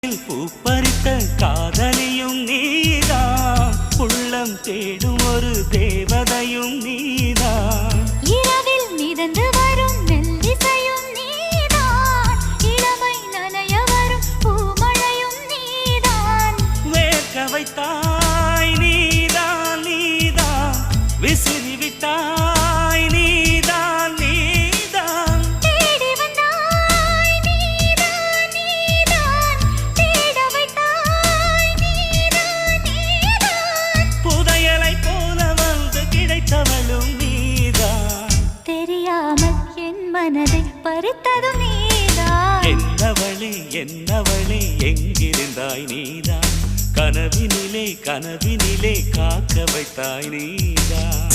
பூப்பறித்த காதலியும் நீதான், உள்ளம் தேடும் ஒரு தேவதையும் நீதான். இரவில் மிதந்து வரும் மெல்லிசையும் நீதான், இளமை நனைய வரும் பூமழையும் நீதான். வேர்க்க வைத்தாய் நீதான் நீதான், விசிறி விட்டாய் நீதான் நீதான். தேடி வந்தாய் நீதான் நீதான், தேட வைத்தாய் நீதான் நீதான். புதையலை போல வந்து கிடைத்தவளும் நீதான். தெரியாமல் என் மனதை பறித்ததும் நீதான். என்னவளே எங்கிருந்தாய் நீதான், கனவினிலே காக்க வைத்தாய் நீதான்.